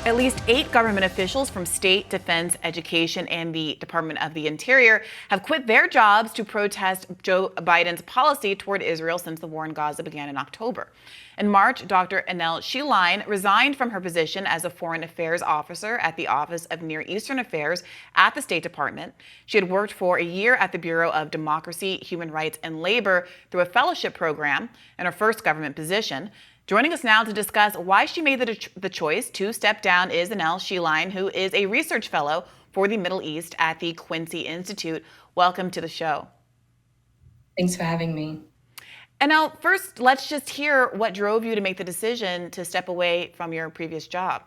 At least 8 government officials from state, defense, education, and the Department of the Interior have quit their jobs to protest Joe Biden's policy toward Israel since the war in Gaza began in October. In March, Dr. Annelle Sheline resigned from her position as a foreign affairs officer at the Office of Near Eastern Affairs at the State Department. She had worked for a year at the Bureau of Democracy, Human Rights, and Labor through a fellowship program in her first government position. Joining us now to discuss why she made the choice to step down is Annelle Sheline, who is a research fellow for the Middle East at the Quincy Institute. Welcome to the show. Thanks for having me. Annelle, first, let's just hear what drove you to make the decision to step away from your previous job.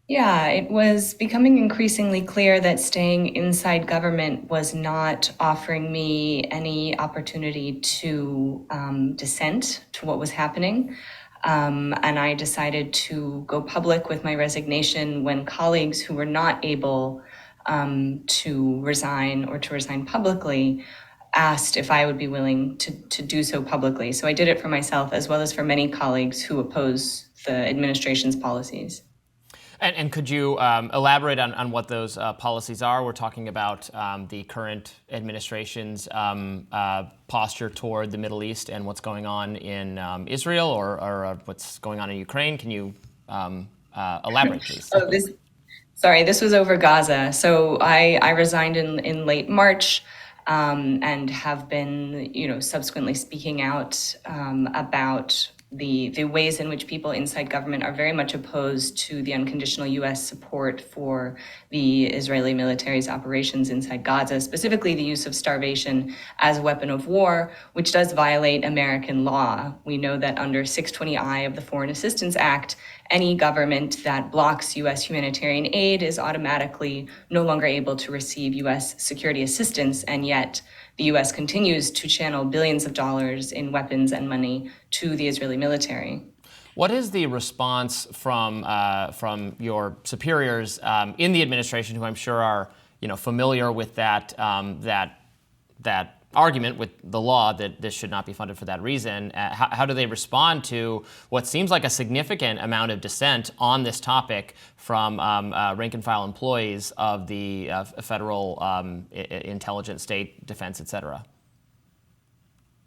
Yeah, it was becoming increasingly clear that staying inside government was not offering me any opportunity to dissent to what was happening. And I decided to go public with my resignation when colleagues who were not able to resign or to resign publicly asked if I would be willing to do so publicly. So I did it for myself as well as for many colleagues who oppose the administration's policies. And could you elaborate on what those policies are? We're talking about the current administration's posture toward the Middle East and what's going on in Israel or what's going on in Ukraine. Can you elaborate, please? This was over Gaza. So I resigned in late March and have been, subsequently speaking out about the ways in which people inside government are very much opposed to the unconditional U.S. support for the Israeli military's operations inside Gaza, specifically the use of starvation as a weapon of war, which does violate American law. We know that under 620I of the Foreign Assistance Act, any government that blocks U.S. humanitarian aid is automatically no longer able to receive U.S. security assistance, and yet the U.S. continues to channel billions of dollars in weapons and money to the Israeli military. What is the response from your superiors in the administration, who I'm sure are familiar with that argument with the law that this should not be funded for that reason? How do they respond to what seems like a significant amount of dissent on this topic from rank and file employees of the federal intelligence, state, defense, et cetera?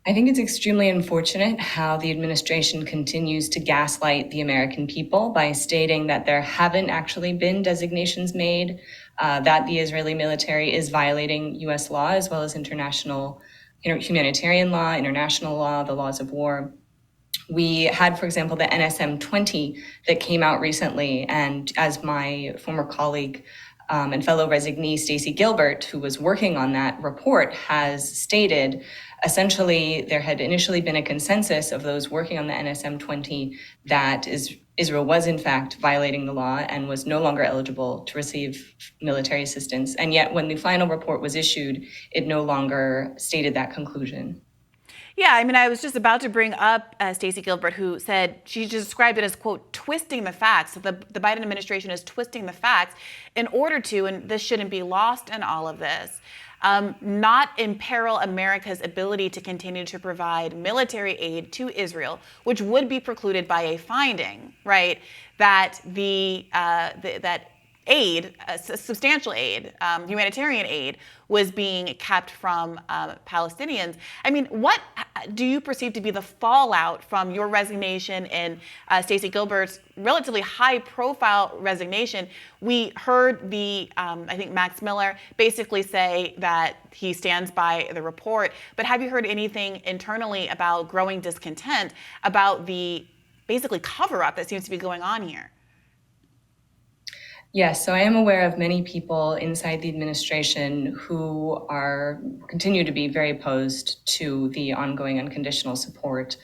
I think it's extremely unfortunate how the administration continues to gaslight the American people by stating that there haven't actually been designations made, that the Israeli military is violating U.S. law as well as international, humanitarian law, international law, the laws of war. We had, for example, the NSM-20 that came out recently, and as my former colleague and fellow resignee Stacey Gilbert, who was working on that report, has stated, essentially, there had initially been a consensus of those working on the NSM-20 that Israel was, in fact, violating the law and was no longer eligible to receive military assistance. And yet, when the final report was issued, it no longer stated that conclusion. Yeah, I was just about to bring up Stacey Gilbert, who said she described it as, quote, twisting the facts. So the Biden administration is twisting the facts in order to, and this shouldn't be lost in all of this, not imperil America's ability to continue to provide military aid to Israel, which would be precluded by a finding, right, that that aid, substantial aid, humanitarian aid, was being kept from Palestinians. What do you perceive to be the fallout from your resignation and Stacey Gilbert's relatively high-profile resignation? We heard I think Max Miller basically say that he stands by the report, but have you heard anything internally about growing discontent about the basically cover-up that seems to be going on here? Yes, so I am aware of many people inside the administration who continue to be very opposed to the ongoing unconditional support.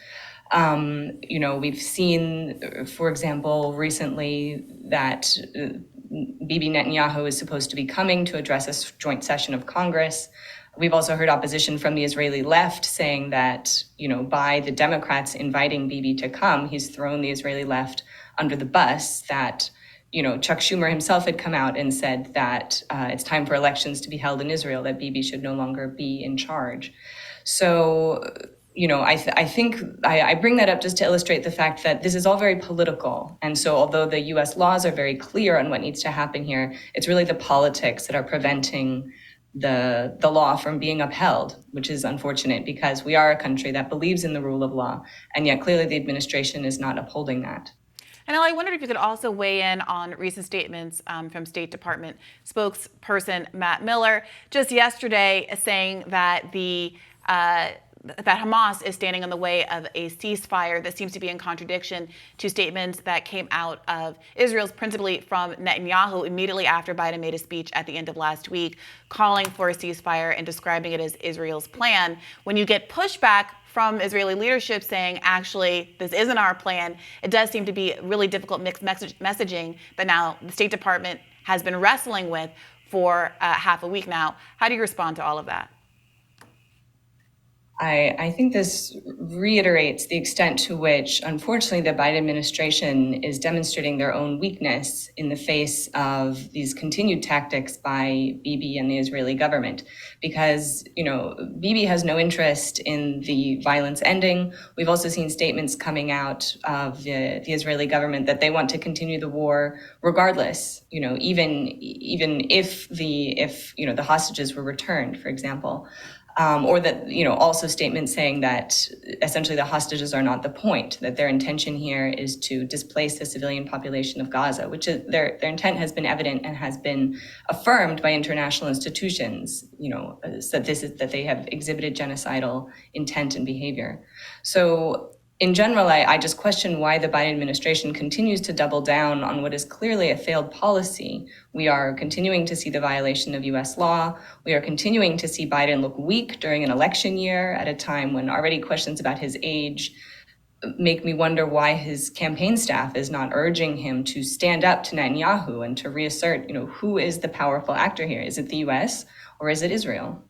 We've seen, for example, recently that Bibi Netanyahu is supposed to be coming to address a joint session of Congress. We've also heard opposition from the Israeli left saying that, by the Democrats inviting Bibi to come, he's thrown the Israeli left under the bus, that Chuck Schumer himself had come out and said that it's time for elections to be held in Israel, that Bibi should no longer be in charge. So I think I bring that up just to illustrate the fact that this is all very political. And so although the US laws are very clear on what needs to happen here, it's really the politics that are preventing the law from being upheld, which is unfortunate because we are a country that believes in the rule of law. And yet clearly the administration is not upholding that. And I wondered if you could also weigh in on recent statements from State Department spokesperson Matt Miller just yesterday saying that that Hamas is standing in the way of a ceasefire. That seems to be in contradiction to statements that came out of Israel's, principally from Netanyahu, immediately after Biden made a speech at the end of last week, calling for a ceasefire and describing it as Israel's plan. When you get pushback from Israeli leadership saying, actually, this isn't our plan, it does seem to be really difficult mixed messaging that now the State Department has been wrestling with for half a week now. How do you respond to all of that? I think this reiterates the extent to which, unfortunately, the Biden administration is demonstrating their own weakness in the face of these continued tactics by Bibi and the Israeli government. Because, Bibi has no interest in the violence ending. We've also seen statements coming out of the Israeli government that they want to continue the war regardless, even if the hostages were returned, for example. Or that, also statements saying that essentially the hostages are not the point, that their intention here is to displace the civilian population of Gaza, which is, their intent has been evident and has been affirmed by international institutions, that they have exhibited genocidal intent and behavior. So in general, I just question why the Biden administration continues to double down on what is clearly a failed policy. We are continuing to see the violation of US law. We are continuing to see Biden look weak during an election year at a time when already questions about his age make me wonder why his campaign staff is not urging him to stand up to Netanyahu and to reassert, who is the powerful actor here? Is it the US or is it Israel?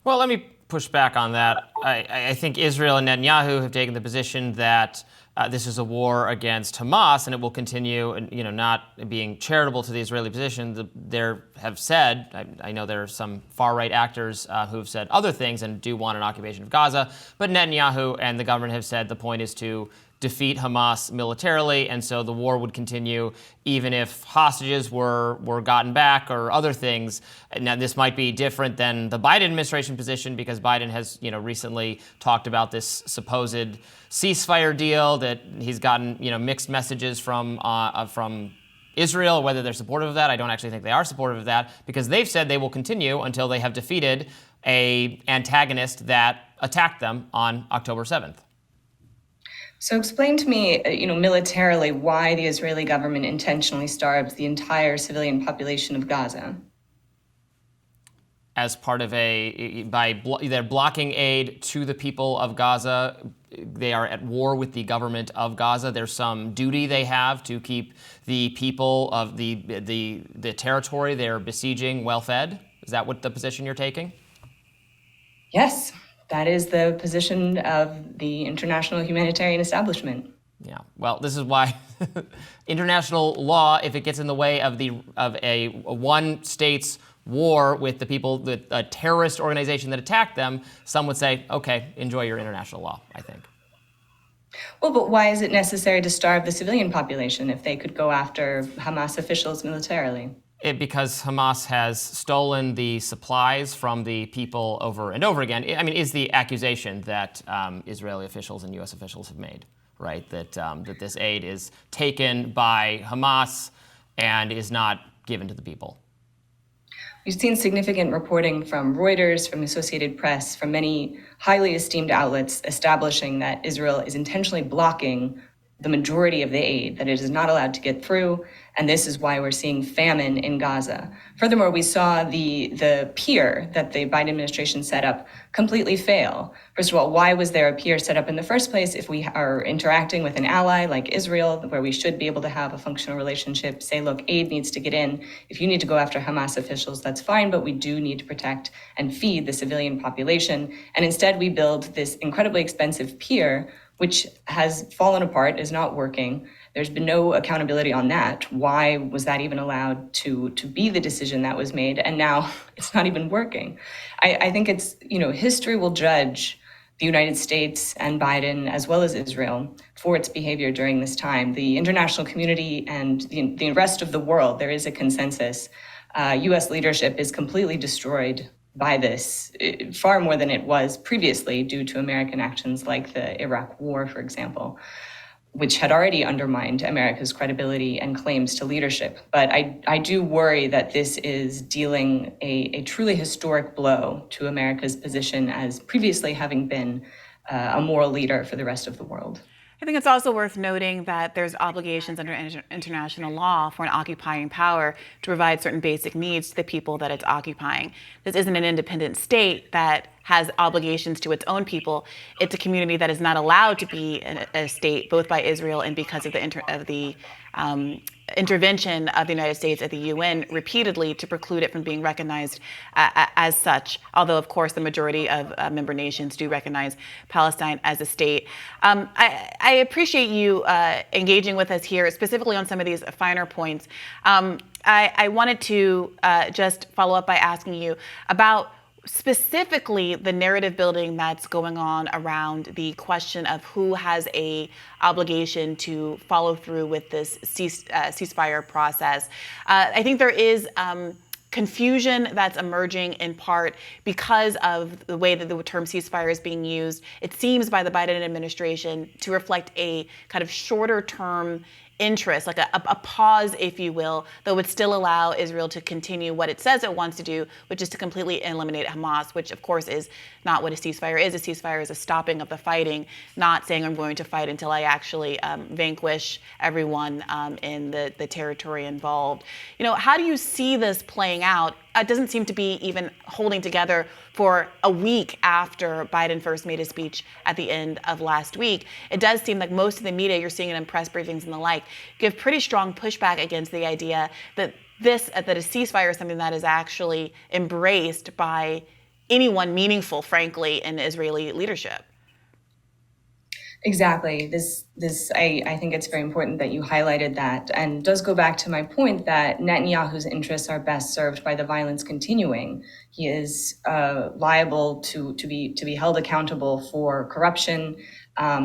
Well, let me push back on that. I think Israel and Netanyahu have taken the position that this is a war against Hamas, and it will continue. And not being charitable to the Israeli position, they have said. I know there are some far-right actors who have said other things and do want an occupation of Gaza, but Netanyahu and the government have said the point is to defeat Hamas militarily, and so the war would continue even if hostages were gotten back or other things. Now, this might be different than the Biden administration position because Biden has, recently talked about this supposed ceasefire deal that he's gotten, mixed messages from Israel, whether they're supportive of that. I don't actually think they are supportive of that because they've said they will continue until they have defeated an antagonist that attacked them on October 7th. So explain to me, militarily, why the Israeli government intentionally starves the entire civilian population of Gaza. As part of they're blocking aid to the people of Gaza. They are at war with the government of Gaza. There's some duty they have to keep the people of the territory they're besieging well-fed. Is that what the position you're taking? Yes. That is the position of the international humanitarian establishment. Yeah. Well, this is why international law, if it gets in the way of a one state's war with the people, a terrorist organization that attacked them, some would say, okay, enjoy your international law, I think. Well, but why is it necessary to starve the civilian population if they could go after Hamas officials militarily? Because Hamas has stolen the supplies from the people over and over again. Is the accusation that Israeli officials and U.S. officials have made, right? That this aid is taken by Hamas and is not given to the people. We've seen significant reporting from Reuters, from Associated Press, from many highly esteemed outlets establishing that Israel is intentionally blocking the majority of the aid, that it is not allowed to get through, and this is why we're seeing famine in Gaza. Furthermore, we saw the pier that the Biden administration set up completely fail. First of all, why was there a pier set up in the first place if we are interacting with an ally like Israel, where we should be able to have a functional relationship, say, look, aid needs to get in. If you need to go after Hamas officials, that's fine, but we do need to protect and feed the civilian population. And instead, we build this incredibly expensive pier which has fallen apart, is not working. There's been no accountability on that. Why was that even allowed to be the decision that was made? And now it's not even working. I think it's, history will judge the United States and Biden, as well as Israel, for its behavior during this time. The international community and the rest of the world, there is a consensus. U.S. leadership is completely destroyed by this, far more than it was previously due to American actions like the Iraq War, for example, which had already undermined America's credibility and claims to leadership. But I do worry that this is dealing a truly historic blow to America's position as previously having been a moral leader for the rest of the world. I think it's also worth noting that there's obligations under international law for an occupying power to provide certain basic needs to the people that it's occupying. This isn't an independent state that has obligations to its own people. It's a community that is not allowed to be a state, both by Israel and because of the intervention of the United States at the UN repeatedly to preclude it from being recognized as such. Although, of course, the majority of member nations do recognize Palestine as a state. I appreciate you engaging with us here, specifically on some of these finer points. I wanted to just follow up by asking you about specifically the narrative building that's going on around the question of who has a obligation to follow through with this ceasefire process. I think there is confusion that's emerging in part because of the way that the term ceasefire is being used. It seems by the Biden administration to reflect a kind of shorter term interest, like a pause, if you will, that would still allow Israel to continue what it says it wants to do, which is to completely eliminate Hamas, which of course is not what a ceasefire is. A ceasefire is a stopping of the fighting, not saying I'm going to fight until I actually vanquish everyone in the territory involved. You know, how do you see this playing out? It doesn't seem to be even holding together for a week after Biden first made his speech at the end of last week. It does seem like most of the media you're seeing in press briefings and the like give pretty strong pushback against the idea that that a ceasefire is something that is actually embraced by anyone meaningful, frankly, in Israeli leadership. Exactly. I think it's very important that you highlighted that, and does go back to my point that Netanyahu's interests are best served by the violence continuing. He is liable to be held accountable for corruption.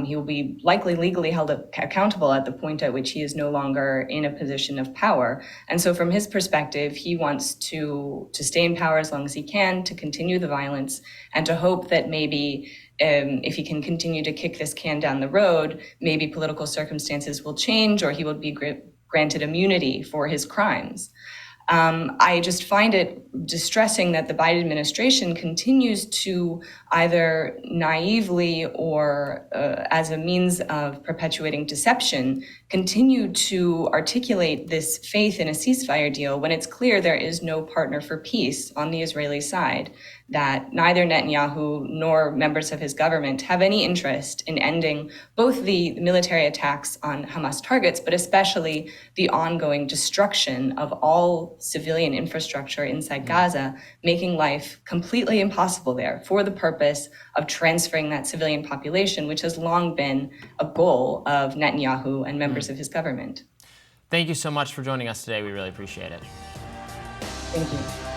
He will be likely legally held accountable at the point at which he is no longer in a position of power. And so from his perspective, he wants to stay in power as long as he can, to continue the violence, and to hope that maybe if he can continue to kick this can down the road, maybe political circumstances will change or he will be granted immunity for his crimes. I just find it distressing that the Biden administration continues to either naively or as a means of perpetuating deception, continue to articulate this faith in a ceasefire deal when it's clear there is no partner for peace on the Israeli side, that neither Netanyahu nor members of his government have any interest in ending both the military attacks on Hamas targets, but especially the ongoing destruction of all civilian infrastructure inside Gaza, making life completely impossible there for the purpose of transferring that civilian population, which has long been a goal of Netanyahu and members of his government. Thank you so much for joining us today. We really appreciate it. Thank you.